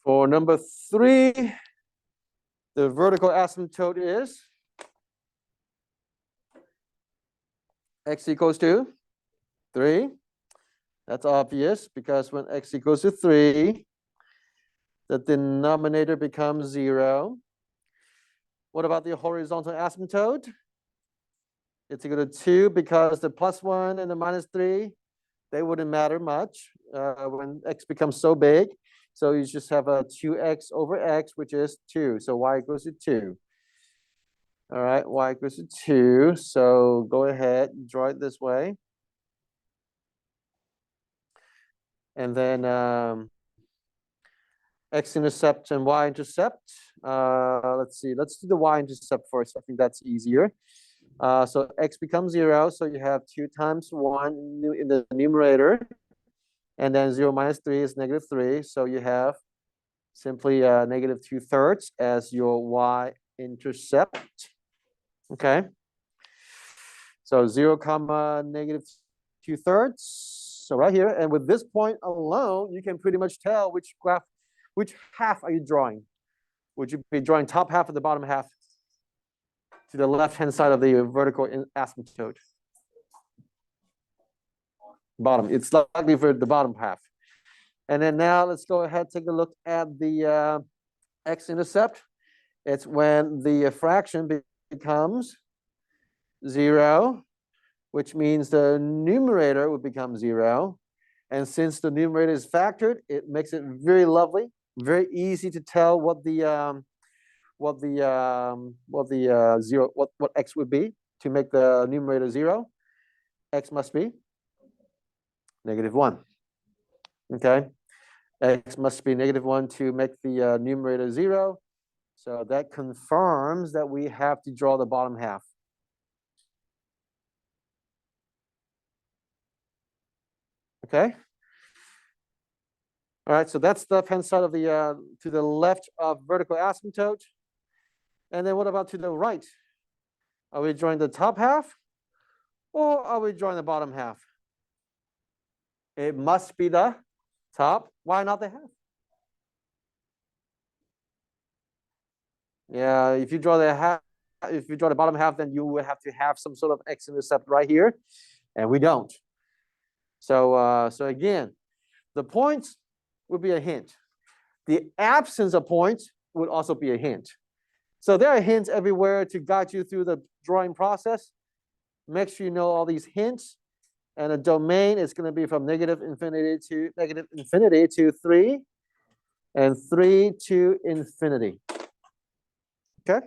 For number 3, the vertical asymptote is x equals to 3. That's obvious because when x equals to 3, the denominator becomes 0. What about the horizontal asymptote? It's equal to 2 because the plus 1 and the minus 3, they wouldn't matter much when x becomes so big. So you just have a 2x over x, which is 2. So y equals to 2. All right, y equals to 2. So go ahead, draw it this way. And then x-intercept and y-intercept. Let's see, let's do the y-intercept first. I think that's easier. So x becomes 0, so you have 2 times 1 in the numerator. And then 0 minus 3 is -3. So you have simply negative 2/3 as your y-intercept. Okay. So 0 comma negative 2/3. So right here, and with this point alone, you can pretty much tell which half are you drawing. Would you be drawing top half or the bottom half? To the left-hand side of the vertical asymptote. Bottom. It's likely for the bottom half. And then now let's go ahead and take a look at the x-intercept. It's when the fraction becomes 0, which means the numerator would become 0. And since the numerator is factored, it makes it very lovely, very easy to tell what x would be to make the numerator 0. X must be -1. Okay, x must be -1 to make the numerator 0. So that confirms that we have to draw the bottom half. Okay. All right, so that's the left-hand side of the to the left of vertical asymptote. And then what about to the right? Are we drawing the top half or are we drawing the bottom half? It must be the top. Why not the half? Yeah, if you draw the bottom half, then you would have to have some sort of x-intercept right here, and we don't. So so again, the points would be a hint. The absence of points would also be a hint. So there are hints everywhere to guide you through the drawing process. Make sure you know all these hints. And the domain is going to be from -infinity to 3, and 3 to infinity. Okay?